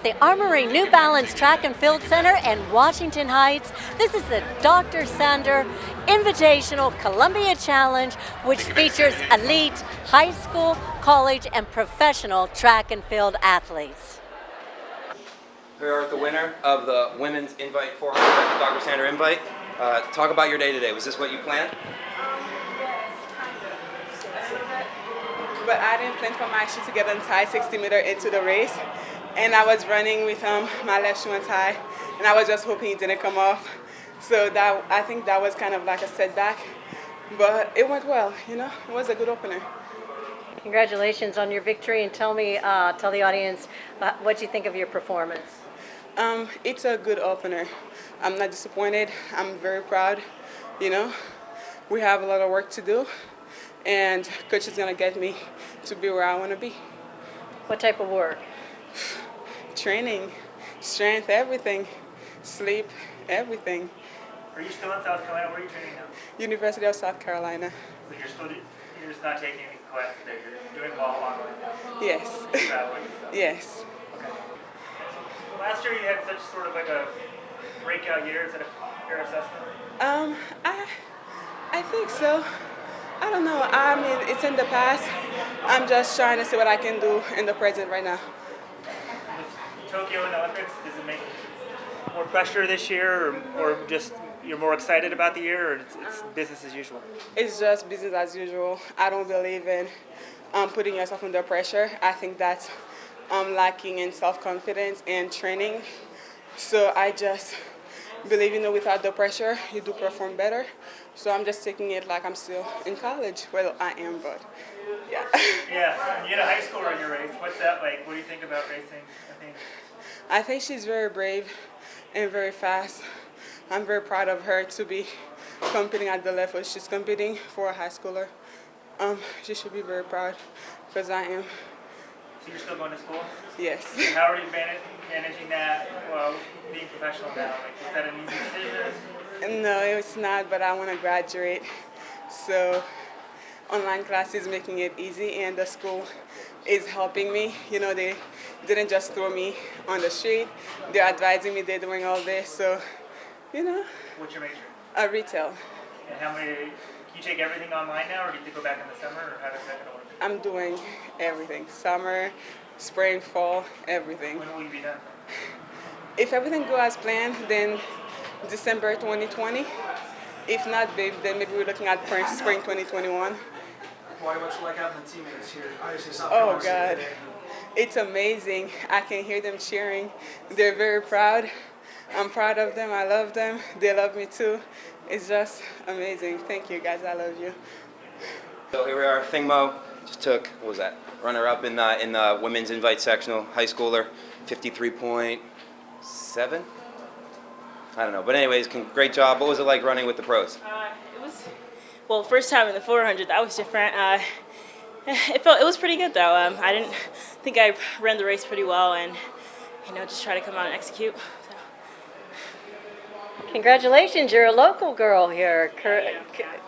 the Armory New Balance Track and Field Center in Washington Heights. This is the Dr. Sander Invitational Columbia Challenge, which features elite high school, college, and professional track and field athletes. We are the winner of the Women's Invite 400, Dr. Sander Invite. Talk about your day today. Was this what you planned? But I didn't plan for my shoe to get untied 60 meters into the race. And I was running with my left shoe untied, and I was just hoping it didn't come off. So I think that was kind of like a setback. But it went well, you know. It was a good opener. Congratulations on your victory, and tell the audience what you think of your performance. It's a good opener. I'm not disappointed. I'm very proud. You know, we have a lot of work to do, and coach is gonna get me to be where I want to be. What type of work? Training, strength, everything, sleep, everything. Are you still in South Carolina? Where are you training now? University of South Carolina. So you're just not taking any classes there. You're doing well online now. Yes. Traveling and stuff. Yes. Okay. Last year you had such sort of like a breakout year. Is that a fair assessment? I think so. I don't know. I mean, it's in the past. I'm just trying to see what I can do in the present right now. With Tokyo and the Olympics, does it make more pressure this year, or just you're more excited about the year, or it's business as usual? It's just business as usual. I don't believe in putting yourself under pressure. I think that's lacking in self-confidence and training. So I just believe, you know, without the pressure, you do perform better. So I'm just taking it like I'm still in college. Well, I am, but yeah. Yeah, and you had a high schooler in your race. What's that like? What do you think about racing? I think she's very brave and very fast. I'm very proud of her to be competing at the level she's competing for a high schooler. She should be very proud, because I am. So you're still going to school? Yes. And how are you managing that, well, being professional now? Like, is that an easy decision? No, it's not, but I want to graduate. So online classes making it easy, and the school is helping me. You know, they didn't just throw me on the street. They're advising me, they're doing all this. So, you know. What's your major? Retail. And can you take everything online now, or do you have to go back in the summer, or how does that going to work? I'm doing everything. Summer, spring, fall, everything. When will you be done? If everything goes as planned, then December 2020. If not, then maybe we're looking at spring 2021. What's it like having the teammates here? Obviously, South Oh, Carolina. God. It's amazing. I can hear them cheering. They're very proud. I'm proud of them. I love them. They love me too. It's just amazing. Thank you, guys. I love you. So here we are. Athng Mu just took, what was that? Runner-up in the Women's Invite sectional, high schooler, 53.7. I don't know, but anyways, great job. What was it like running with the pros? It was, well, first time in the 400, that was different. It was pretty good though. I didn't think I ran the race pretty well, and just try to come out and execute. So. Congratulations, you're a local girl here,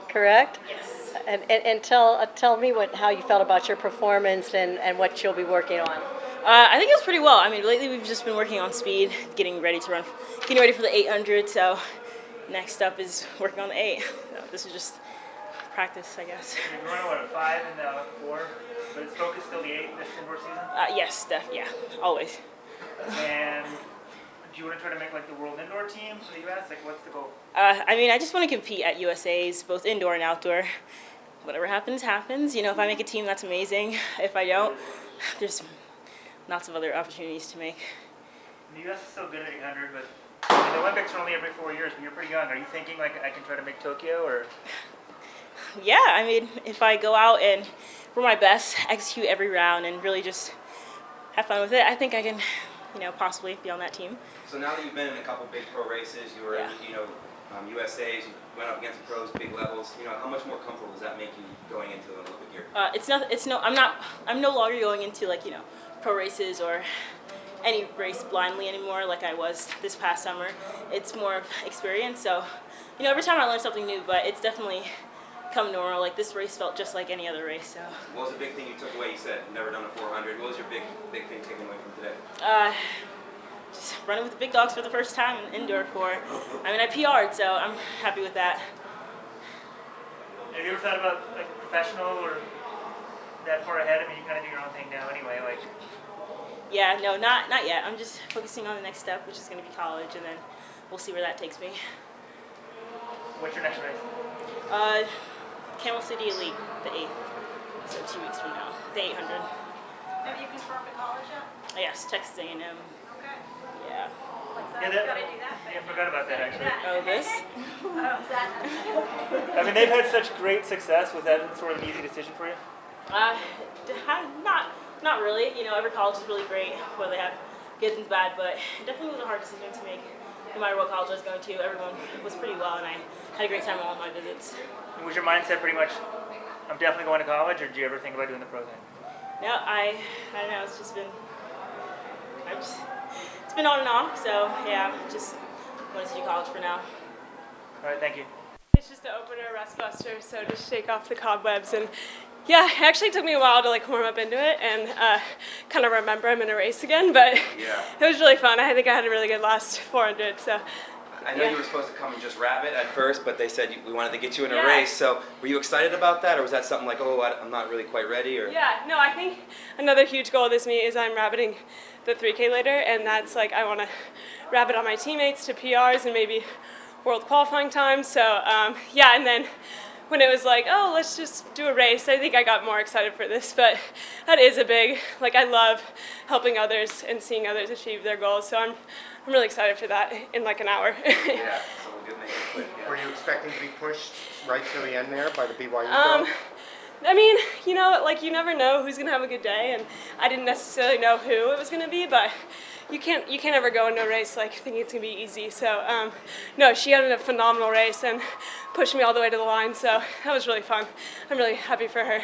correct? Yes. And tell me how you felt about your performance and what you'll be working on. I think it was pretty well. I mean, lately we've just been working on speed, getting ready for the 800. So next up is working on the 8. So this is just practice, I guess. You're running what, a 5 and a 4, but it's focused still the 8 this indoor season. Yes, yeah, always. And do you want to try to make like the world indoor team for the U.S.? Like, what's the goal? I mean, I just want to compete at USA's, both indoor and outdoor. Whatever happens, happens. If I make a team, that's amazing. If I don't, there's lots of other opportunities to make. The U.S. is so good at 800, but the Olympics are only every 4 years, but you're pretty young. Are you thinking like I can try to make Tokyo, or? Yeah, I mean, if I go out and for my best, execute every round and really just have fun with it, I think I can, possibly be on that team. So now that you've been in a couple big pro races, you were in, USA's, you went up against the pros, big levels. How much more comfortable does that make you going into an Olympic year? I'm no longer going into pro races or any race blindly anymore like I was this past summer. It's more of experience. So, every time I learn something new, but it's definitely come normal. Like this race felt just like any other race. So. What was the big thing you took away? You said never done a 400. What was your big thing taken away from today? just running with the big dogs for the first time in indoor I PR'd, so I'm happy with that. Have you ever thought about like professional or that far ahead? I mean, you kind of do your own thing now anyway. Like. Yeah, no, not yet. I'm just focusing on the next step, which is going to be college, and then we'll see where that takes me. What's your next race? Camel City Elite, the 8th. So 2 weeks from now, the 800. Have you confirmed the college yet? Yes, Texas A&M. Okay. Yeah. What's that? Yeah, You gotta do that. I forgot about that actually. Oh, this? Oh, is that? I mean, they've had such great success. Was that sort of an easy decision for you? Not really. You know, every college is really great, whether they have good and bad, but it definitely was a hard decision to make. No matter what college I was going to, everyone was pretty well, and I had a great time on all my visits. And was your mindset pretty much, I'm definitely going to college, or did you ever think about doing the pro thing? No, I don't know. It's just been, it's been on and off. So yeah, just wanted to do college for now. All right, thank you. It's just an opener rest buster, so just shake off the cobwebs. And yeah, it actually took me a while to like warm up into it and kind of remember I'm in a race again, but it was really fun. I think I had a really good last 400. So I know you were supposed to come and just rabbit at first, but they said we wanted to get you in a Yeah. race. So were you excited about that, or was that something like, oh, I'm not really quite ready? Or yeah, no, I think another huge goal of this meet is I'm rabbiting the 3K later, and that's like I want to rabbit on my teammates to PRs and maybe world qualifying times. So yeah, and then when it was like, oh, let's just do a race, I think I got more excited for this. But that is a big, like I love helping others and seeing others achieve their goals. So I'm really excited for that in like an hour. yeah, so we'll make it quick. Yeah. Were you expecting to be pushed right to the end there by the BYU girl? I mean, you know, like you never know who's gonna have a good day, and I didn't necessarily know who it was gonna be, but you can't ever go into a race like thinking it's gonna be easy. So no, she had a phenomenal race and pushed me all the way to the line. So that was really fun. I'm really happy for her.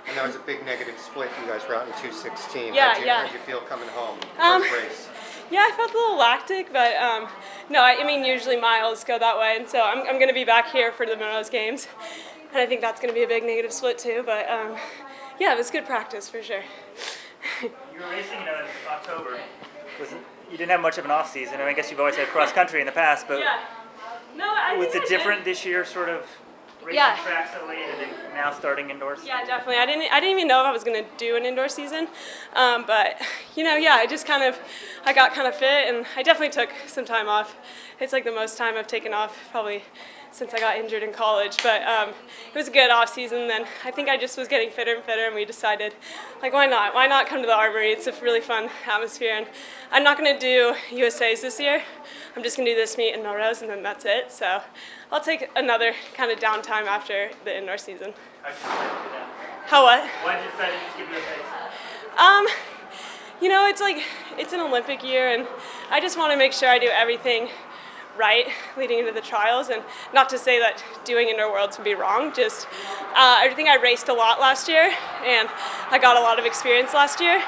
And that was a big negative split. You guys were out in 2:16. Yeah, How'd you feel coming home? First race. Yeah, I felt a little lactic, but no, I mean usually miles go that way, and so I'm going to be back here for the Monroe's games, and I think that's going to be a big negative split too. But yeah, it was good practice for sure. You were racing, in October. You didn't have much of an off season. I guess you've always had cross country in the past, but Yeah. No, I was think it I different did. this year? Sort of racing Yeah. tracks so late and then now starting indoors. Yeah, definitely. I didn't even know if I was going to do an indoor season, but you know, yeah, I got kind of fit, and I definitely took some time off. It's like the most time I've taken off probably since I got injured in college, but it was a good off season. Then I think I just was getting fitter and fitter, and we decided, like, why not? Why not come to the Armory? It's a really fun atmosphere, and I'm not going to do USA's this year. I'm just going to do this meet in Melrose, and then that's it. So I'll take another kind of downtime after the indoor season. How'd you decide to do that? How what? Why did you decide to just give you a face? You know, it's an Olympic year, and I just want to make sure I do everything right leading into the trials. And not to say that doing indoor worlds would be wrong, just I think I raced a lot last year, and I got a lot of experience last year.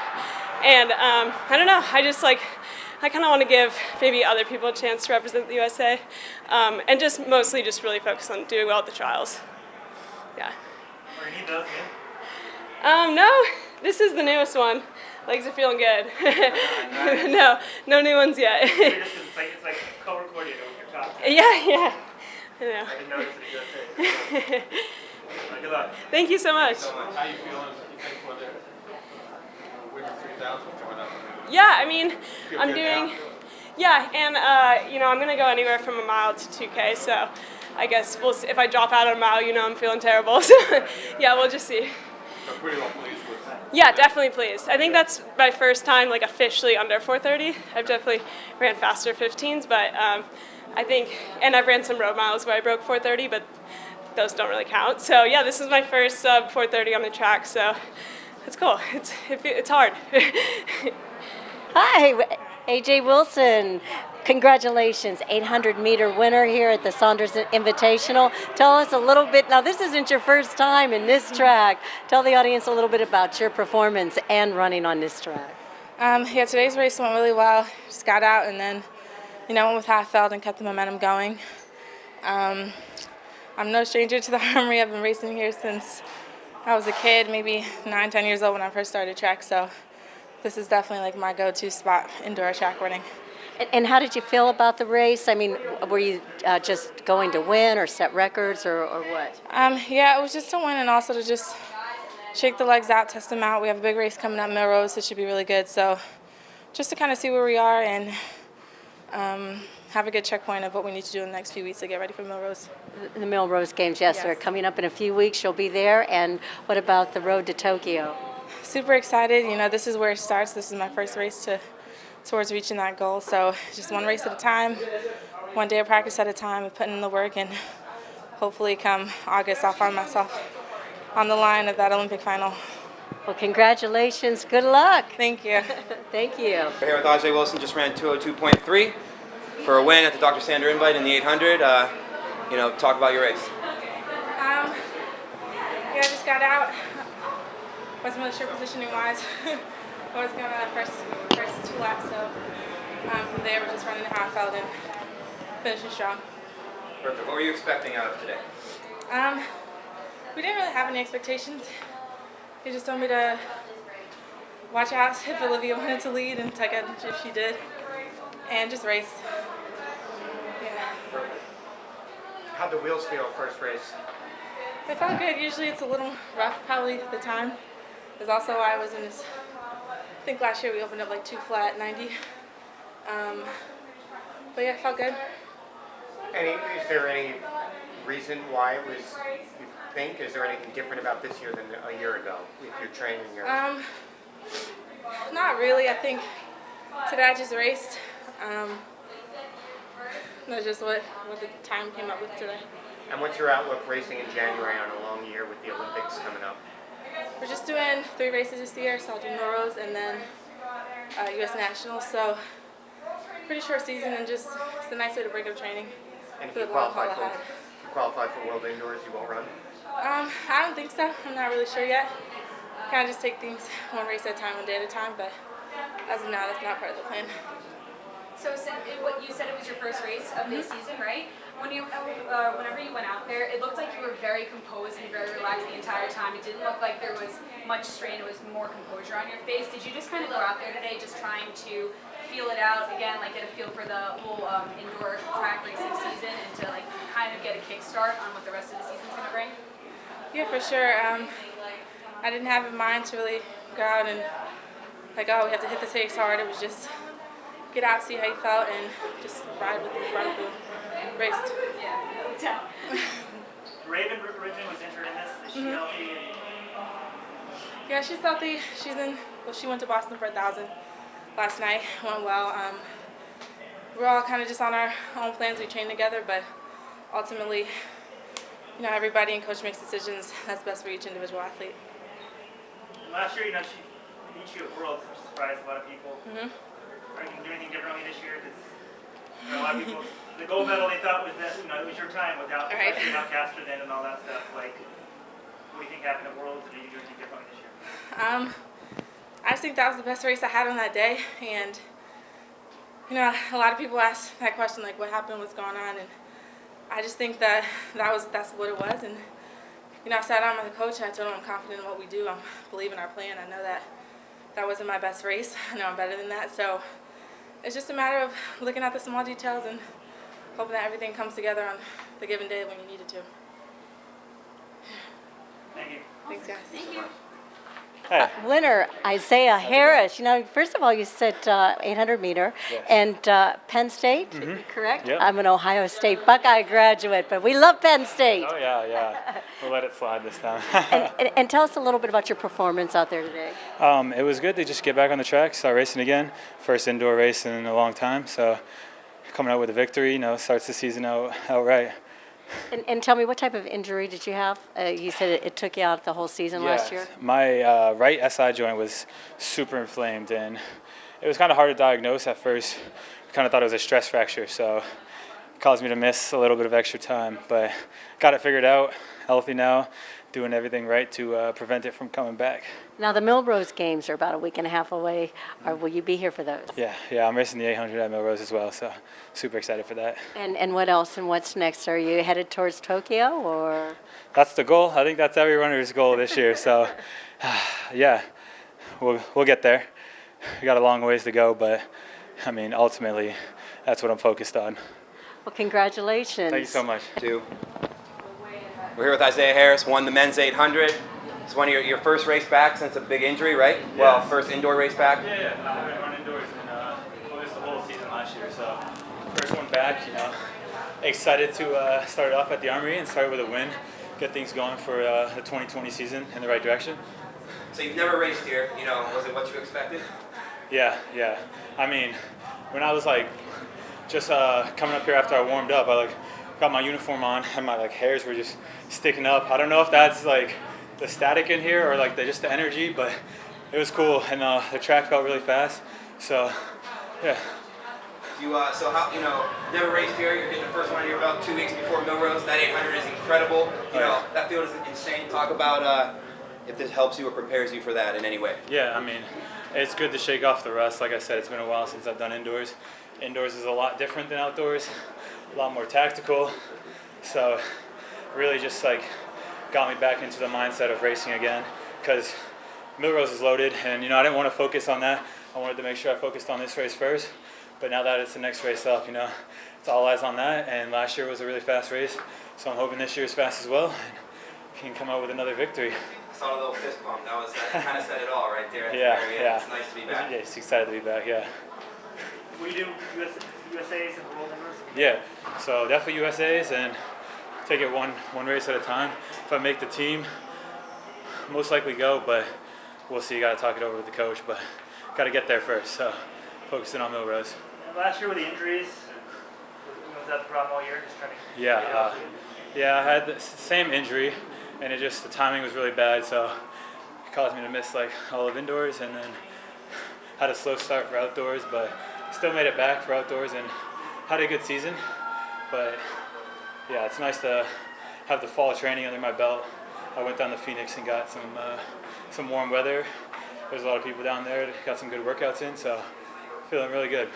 And I don't know, I kind of want to give maybe other people a chance to represent the USA, and just mostly just really focus on doing well at the trials. Yeah. Or you need those again? No, this is the newest one. Legs are feeling good. No new ones yet. It's like co-recorded over your top. Yeah. I know. I didn't notice that you got a face. Good luck. Thank you so much. How you feeling? You think for the winter 3000 coming up? Yeah, I mean, Feel I'm good doing. now? Yeah, and you know, I'm gonna go anywhere from a mile to 2K. So I guess we'll see. If I drop out on a mile, you know, I'm feeling terrible. So yeah, we'll just see. So pretty well pleased with that. Yeah, definitely pleased. I think that's my first time like officially under 4:30. I've definitely ran faster 15s, but I think, and I've ran some road miles where I broke 4:30, but those don't really count. So yeah, this is my first sub 4:30 on the track, so it's cool. It's hard. Hi, Ajee Wilson. Congratulations, 800-meter winner here at the Saunders Invitational. Tell us a little bit, now this isn't your first time in this track. Tell the audience a little bit about your performance and running on this track. Yeah, today's race went really well. Just got out and then, went with how I felt and kept the momentum going. I'm no stranger to the Armory. I've been racing here since I was a kid, maybe 9, 10 years old when I first started track. So this is definitely like my go-to spot, indoor track running. And how did you feel about the race? I mean, were you just going to win or set records or what? Yeah, it was just to win and also to just shake the legs out, test them out. We have a big race coming up, Melrose, so it should be really good. So just to kind of see where we are and have a good checkpoint of what we need to do in the next few weeks to get ready for Melrose. The Melrose Games, yes, they're coming up in a few weeks. You'll be there. And what about the road to Tokyo? Super excited. You know, this is where it starts. This is my first race towards reaching that goal. So just one race at a time, one day of practice at a time, and putting in the work. And hopefully come August, I'll find myself on the line of that Olympic final. Well, congratulations. Good luck. Thank you. Thank you. We're here with Ajee Wilson, just ran 202.3 for a win at the Dr. Sander Invite in the 800. Talk about your race. Yeah, I just got out. Wasn't really sure positioning-wise. I was going on the first 2 laps, so from there we're just running how I felt and finishing strong. Perfect. What were you expecting out of today? We didn't really have any expectations. He just told me to watch out if Olivia wanted to lead and take advantage if she did, and just race. Yeah. How'd the wheels feel first race? They felt good. Usually it's a little rough, probably the time. There's also why I was in this. I think last year we opened up like 2 flat 90. But yeah, it felt good. Is there any reason why it was, you think? Is there anything different about this year than a year ago with your training? Not really. I think today I just raced. That's just what the time came up with today. And what's your outlook racing in January on a long year with the Olympics coming up? We're just doing 3 races this year, so I'll do Melrose and then U.S. Nationals. So pretty short season and just it's a nice way to break up training. And if for you the long haul qualify ahead. for World Indoors, you won't run? I don't think so. I'm not really sure yet. Kind of just take things one race at a time, one day at a time, but as of now, that's not part of the plan. So what you said it was your first race of this season, right? Whenever you went out there, it looked like you were very composed and very relaxed the entire time. It didn't look like there was much strain. It was more composure on your face. Did you just kind of go out there today just trying to feel it out again, like get a feel for the whole indoor track racing season and to like kind of get a kickstart on what the rest of the season's going to bring? Yeah, for sure. I didn't have in mind to really go out and like, oh, we have to hit the takes hard. It was just get out, see how you felt, and just ride with the race. Yeah. Raven originally was injured in this. Is she healthy? Yeah, she's healthy. She went to Boston for 1,000 last night. Went well. We're all kind of just on our own plans. We train together, but ultimately, everybody and coach makes decisions that's best for each individual athlete. Last year, she beat you at Worlds, which surprised a lot of people. Are you going to do anything differently this year? Because a lot of people, the gold medal they thought was that it was your time without Caster then and all that stuff. Like, what do you think happened at Worlds, and are you doing anything differently this year? I just think that was the best race I had on that day, and a lot of people ask that question, like, what happened, what's going on, and I just think that's what it was, and I sat down with the coach and I told him I'm confident in what we do. I believe in our plan. I know that wasn't my best race. I know I'm better than that. So it's just a matter of looking at the small details and hoping that everything comes together on the given day when you need it to. Thank you. Thanks, guys. Thank you. Winner Isaiah Harris. First of all, you said 800 meter and Penn State, correct? Yep. I'm an Ohio State Buckeye graduate, but we love Penn State. Oh, yeah. We'll let it slide this time. and tell us a little bit about your performance out there today. It was good to just get back on the track, start racing again. First indoor race in a long time, so coming out with a victory, starts the season out right. And tell me, what type of injury did you have? You said it took you out the whole season last year? My right SI joint was super inflamed, and it was kind of hard to diagnose at first. I kind of thought it was a stress fracture, so it caused me to miss a little bit of extra time. But got it figured out, healthy now, doing everything right to prevent it from coming back. Now, the Melrose Games are about a week and a half away. Will you be here for those? Yeah, I'm racing the 800 at Melrose as well, so super excited for that. And what else and what's next? Are you headed towards Tokyo or? That's the goal. I think that's every runner's goal this year, so yeah, we'll get there. We got a long ways to go, but I mean, ultimately, that's what I'm focused on. Well, congratulations. Thank you so much. We're here with Isaiah Harris, won the men's 800. It's one of your first race back since a big injury, right? Yeah. Well, first indoor race back. Yeah. I've been running indoors and missed the whole season last year, so first one back. Excited to start off at the Armory and start with a win, get things going for the 2020 season in the right direction. So you've never raced here. Was it what you expected? Yeah. I mean, when I was just coming up here after I warmed up, I got my uniform on and my hairs were just sticking up. I don't know if that's the static in here or just the energy, but it was cool and the track felt really fast. So yeah. So how never raced here? You're getting the first one. You're about 2 weeks before Millrose. That 800 is incredible. That field is insane. Talk about if this helps you or prepares you for that in any way. Yeah, I mean, it's good to shake off the rust. Like I said, it's been a while since I've done indoors. Indoors is a lot different than outdoors, a lot more tactical. So really just got me back into the mindset of racing again, because Millrose is loaded and I didn't want to focus on that. I wanted to make sure I focused on this race first. But now that it's the next race up, it's all eyes on that. And last year was a really fast race, so I'm hoping this year is fast as well and can come out with another victory. I saw a little fist bump. That kind of said it all right there. At the very end. Yeah. It's nice to be back. Yeah, it's excited to be back. Yeah. Will you do USAs and World Numbers? Yeah. So definitely USAs and take it one race at a time. If I make the team, most likely go, but we'll see. Got to talk it over with the coach, but got to get there first. So focusing on Millrose. Last year with the injuries, was that the problem all year? Just trying to I had the same injury, and the timing was really bad, so it caused me to miss all of indoors, and then had a slow start for outdoors, but still made it back for outdoors and had a good season. But yeah, it's nice to have the fall training under my belt. I went down to Phoenix and got some warm weather. There's a lot of people down there that got some good workouts in, so feeling really good.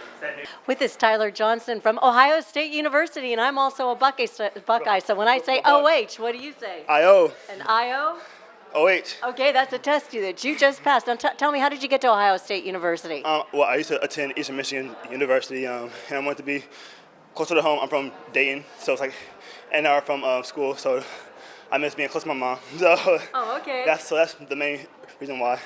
With us, Tyler Johnson from Ohio State University, and I'm also a Buckeye. So when I say OH, what do you say? IO. An IO? OH. Okay, that's a test that you just passed. Now tell me, how did you get to Ohio State University? Well, I used to attend Eastern Michigan University, and I wanted to be closer to home. I'm from Dayton, so it's an hour from school, so I miss being close to my mom. So okay. That's the main reason why.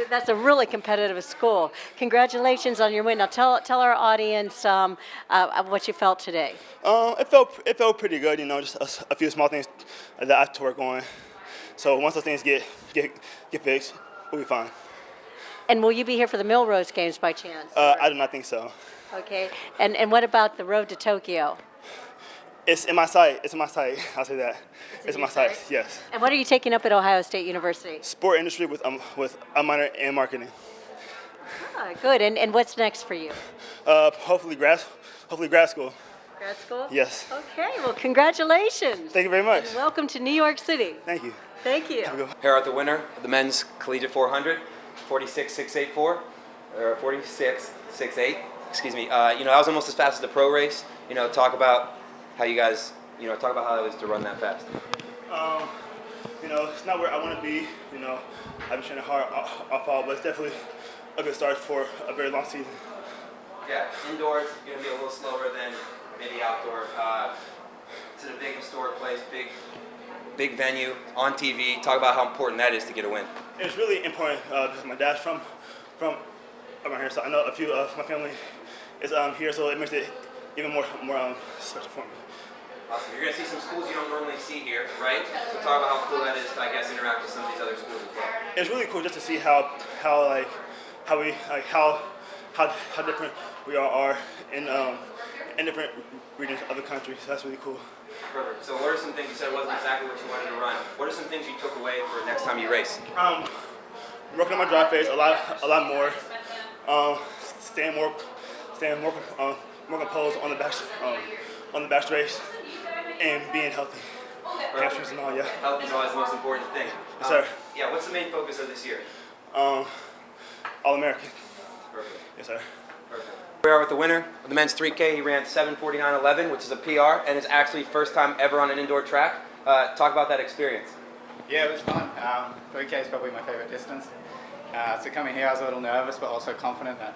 That's a really competitive school. Congratulations on your win. Now tell our audience what you felt today. It felt pretty good. Just a few small things that I have to work on. So once those things get fixed, we'll be fine. And will you be here for the Millrose games by chance? I do not think so. Okay. And what about the road to Tokyo? It's in my sight. I'll say that. It's in my sight. Yes. And what are you taking up at Ohio State University? Sport industry with a minor in marketing. Good. And what's next for you? Hopefully grad school. Grad school? Yes. Okay. Well, congratulations. Thank you very much. And welcome to New York City. Thank you. Thank you. Here at the winner of the men's collegiate 400, 46.684, or 46.68. Excuse me. I was almost as fast as the pro race. Talk about how you guys, talk about how it was to run that fast. It's not where I want to be. I've been training hard off fall, but it's definitely a good start for a very long season. Yeah, indoors, you're going to be a little slower than maybe outdoor. It's in a big historic place, big venue, on TV. Talk about how important that is to get a win. It's really important because my dad's from around here, so I know a few of my family is here, so it makes it even more special for me. Awesome. You're going to see some schools you don't normally see here, right? So talk about how cool that is to, I guess, interact with some of these other schools as well. It's really cool just to see how different we are in different regions of the country. So that's really cool. Perfect. So what are some things you said wasn't exactly what you wanted to run? What are some things you took away for next time you race? Working on my drive phase a lot more. Staying more composed on the back straight, and being healthy. Hamstrings and all, yeah. Health is always the most important thing. Yes, sir. Yeah, what's the main focus of this year? All-American. Perfect. Yes, sir. Perfect. We are with the winner of the men's 3K. He ran 7:49.11, which is a PR, and it's actually first time ever on an indoor track. Talk about that experience. Yeah, it was fun. 3K is probably my favorite distance. So coming here, I was a little nervous, but also confident that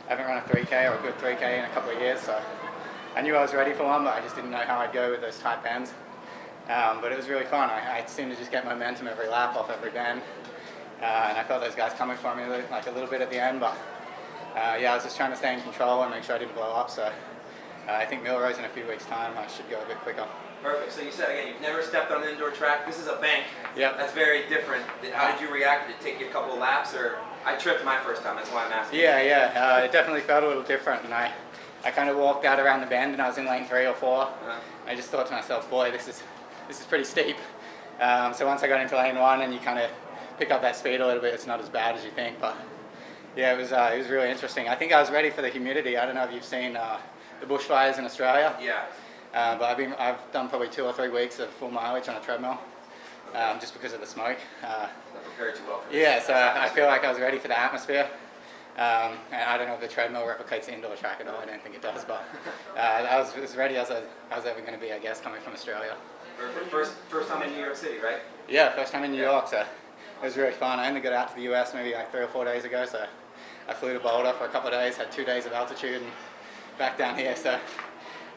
I haven't run a 3K or a good 3K in a couple of years. So I knew I was ready for one, but I just didn't know how I'd go with those tight bends. But it was really fun. I seemed to just get momentum every lap off every bend. And I felt those guys coming for me like a little bit at the end, but yeah, I was just trying to stay in control and make sure I didn't blow up. So I think Milrose in a few weeks' time I should go a bit quicker. Perfect. So you said again, you've never stepped on an indoor track. This is a bank. Yep. That's very different. How did you react? Did it take you a couple of laps, or I tripped my first time? That's why I'm asking. Yeah. It definitely felt a little different, and I kind of walked out around the bend, and I was in lane 3 or 4. I just thought to myself, boy, this is pretty steep. So once I got into lane 1, and you kind of pick up that speed a little bit, it's not as bad as you think. But yeah, it was really interesting. I think I was ready for the humidity. I don't know if you've seen the bushfires in Australia. Yeah. But I've done probably 2 or 3 weeks of full mileage on a treadmill, just because of the smoke. That prepared you well for this. Yeah, so I feel like I was ready for the atmosphere. And I don't know if the treadmill replicates the indoor track at all. I don't think it does, but I was as ready as I was ever going to be, I guess, coming from Australia. First time in New York City, right? Yeah, first time in New York, so it was really fun. I only got out to the US maybe like 3 or 4 days ago, so I flew to Boulder for a couple of days, had 2 days of altitude, and back down here. So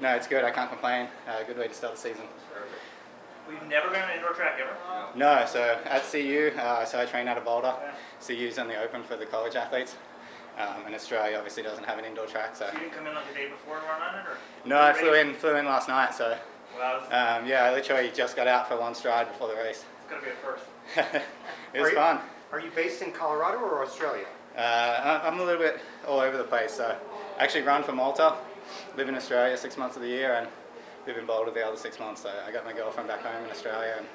no, it's good. I can't complain. Good way to start the season. Perfect. We've never been on an indoor track ever? No, so at CU, so I train out of Boulder. CU's only open for the college athletes. And Australia obviously doesn't have an indoor track, so. You didn't come in like the day before and run on it, or? No, I flew in last night, so. Wow. Yeah, I literally just got out for one stride before the race. It's gonna be a first. It was fun. Are you based in Colorado or Australia? I'm a little bit all over the place. So I actually run for Malta, live in Australia 6 months of the year, and live in Boulder the other 6 months. So I got my girlfriend back home in Australia, and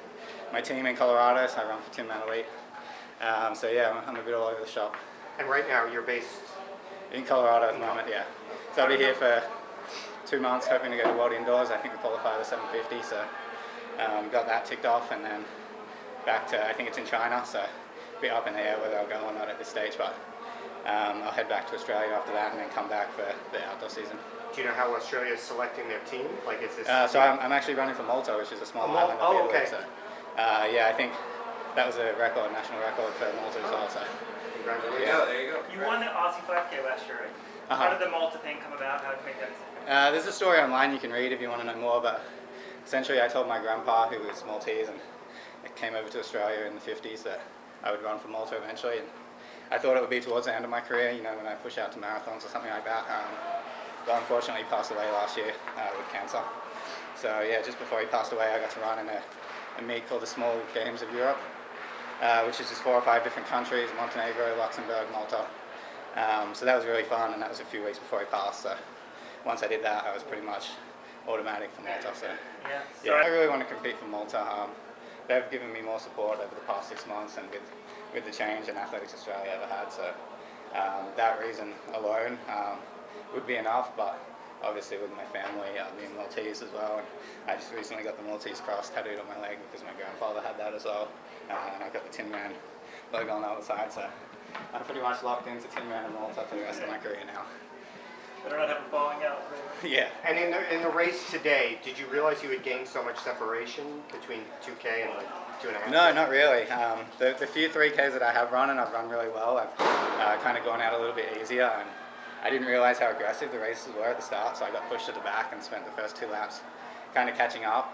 my team in Colorado, so I run for Tin Man Elite. So yeah, I'm a bit all over the shop. And right now you're based? In Colorado at the moment, yeah. So I'll be here for 2 months, hoping to go to World Indoors. I think we qualify the 750, so got that ticked off, and then back to, I think it's in China, so a bit up in the air whether I'll go or not at this stage, but I'll head back to Australia after that and then come back for the outdoor season. Do you know how Australia is selecting their team? Like, is this? So I'm actually running for Malta, which is a small island. Oh, okay. So yeah, I think that was a record, national record for Malta as well. So. Congratulations. There you go. You won the Aussie 5K last year, right? How did the Malta thing come about? How did you make that decision? There's a story online you can read if you want to know more, but essentially I told my grandpa, who was Maltese and came over to Australia in the 50s, that I would run for Malta eventually. And I thought it would be towards the end of my career, you know, when I push out to marathons or something like that. But unfortunately he passed away last year with cancer. So yeah, just before he passed away I got to run in a meet called the Small Games of Europe, which is just 4 or 5 different countries: Montenegro, Luxembourg, Malta. So that was really fun, and that was a few weeks before he passed. So once I did that, I was pretty much automatic for Malta. So yeah, I really want to compete for Malta. They've given me more support over the past 6 months, and with the change in Athletics Australia ever had. So that reason alone would be enough, but obviously with my family, being Maltese as well, and I just recently got the Maltese cross tattooed on my leg because my grandfather had that as well, and I've got the Tin Man logo on the other side, so I'm pretty much locked into Tin Man and Malta for the rest of my career now. Better not have them falling out. Yeah. And in the race today, did you realize you would gain so much separation between 2K and like 2.5? No, not really. The few 3Ks that I have run, and I've run really well, I've kind of gone out a little bit easier, and I didn't realize how aggressive the races were at the start, so I got pushed to the back and spent the first 2 laps kind of catching up.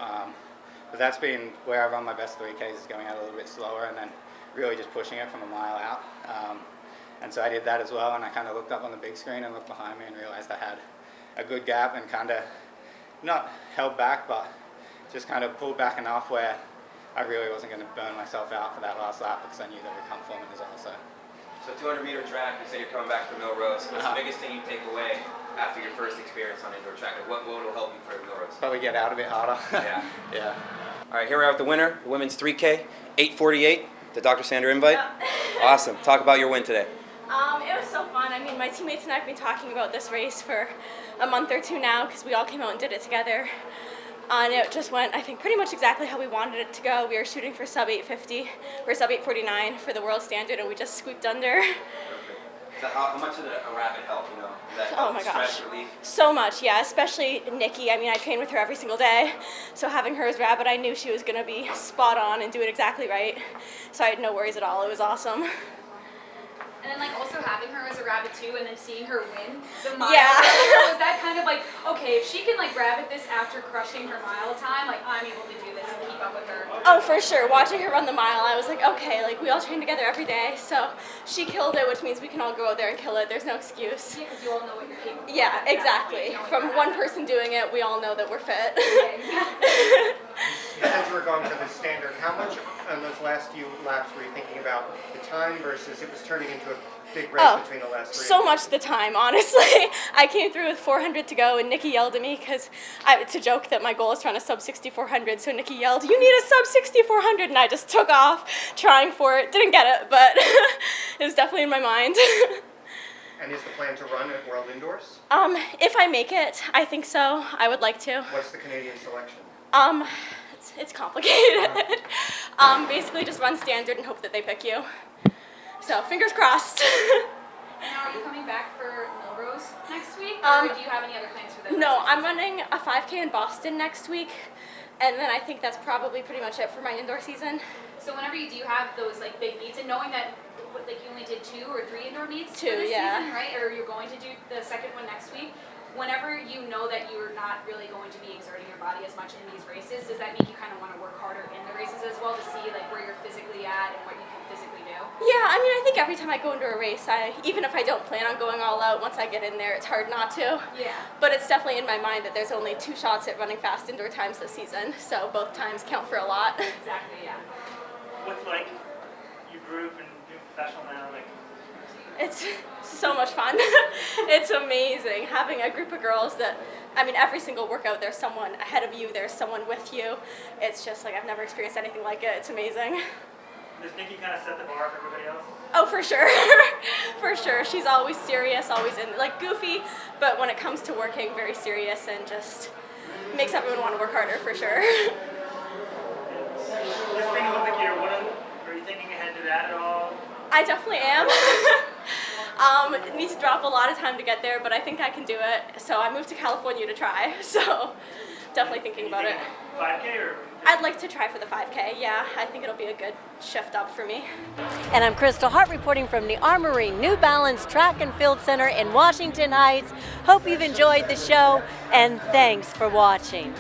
But that's been where I run my best 3Ks, is going out a little bit slower and then really just pushing it from a mile out. And so I did that as well, and I kind of looked up on the big screen and looked behind me and realized I had a good gap and kind of not held back, but just kind of pulled back enough where I really wasn't going to burn myself out for that last lap because I knew they would come for me as well. So 200-meter track, you say you're coming back from Milrose. What's the biggest thing you take away after your first experience on indoor track? What will help you for Milrose? Probably get out a bit harder. Yeah. Yeah. All right, here we are with the winner, the women's 3K, 8:48, the Dr. Sander invite. Yeah. Awesome. Talk about your win today. It was so fun. I mean, my teammates and I have been talking about this race for a month or 2 now because we all came out and did it together. And it just went, I think, pretty much exactly how we wanted it to go. We were shooting for sub 850, or sub 849 for the world standard, and we just squeaked under. So how much did a rapid help, you know? Oh my gosh. Stress relief? So much, yeah, especially Nikki. I mean, I train with her every single day, so having her as rapid, I knew she was going to be spot on and do it exactly right. So I had no worries at all. It was awesome. And then like also having her as a rabbit too, and then seeing her win the mile. Yeah. Was that kind of like, okay, if she can like rabbit this after crushing her mile time, like I'm able to do this and keep up with her. Oh, for sure. Watching her run the mile, I was like, okay, like we all train together every day, so she killed it, which means we can all go out there and kill it. There's no excuse. Yeah, because you all know what you're capable of. Yeah, exactly. From one person doing it, we all know that we're fit. You said you were going for the standard. How much on those last few laps were you thinking about the time versus it was turning into a big race between the last three? So much the time, honestly. I came through with 400 to go, and Nikki yelled at me because it's a joke that my goal is trying to sub 6,400. So Nikki yelled, "You need a sub 6,400," and I just took off trying for it. Didn't get it, but it was definitely in my mind. And is the plan to run at World Indoors? If I make it, I think so. I would like to. What's the Canadian selection? It's complicated. Basically just run standard and hope that they pick you. So fingers crossed. Now, are you coming back for Melrose next week, or do you have any other plans for them? No, I'm running a 5K in Boston next week, and then I think that's probably pretty much it for my indoor season. So whenever you do have those like big meets, and knowing that like you only did 2 or 3 indoor meets for this season, right? Or you're going to do the second one next week. Whenever you know that you're not really going to be exerting your body as much in these races, does that make you kind of want to work harder in the races as well to see like where you're physically at and what you can physically do? Yeah, I mean, I think every time I go into a race, even if I don't plan on going all out, once I get in there, it's hard not to. Yeah. But it's definitely in my mind that there's only 2 shots at running fast indoor times this season, so both times count for a lot. Exactly, yeah. What's like your group and doing professional now? Like, it's so much fun. It's amazing having a group of girls that, I mean, every single workout there's someone ahead of you, there's someone with you. It's just like I've never experienced anything like it. It's amazing. does Nikki kind of set the bar for everybody else? Oh, for sure. For sure. She's always serious, always in, like, goofy, but when it comes to working, very serious and just makes everyone want to work harder, for sure. This being Olympic year, are you thinking ahead to that at all? I definitely am. It needs to drop a lot of time to get there, but I think I can do it. So I moved to California to try, so definitely thinking about it. 5K or? I'd like to try for the 5K, yeah. I think it'll be a good shift up for me. And I'm Kristal Hart reporting from the Armory New Balance Track and Field Center in Washington Heights. Hope you've enjoyed the show, and thanks for watching.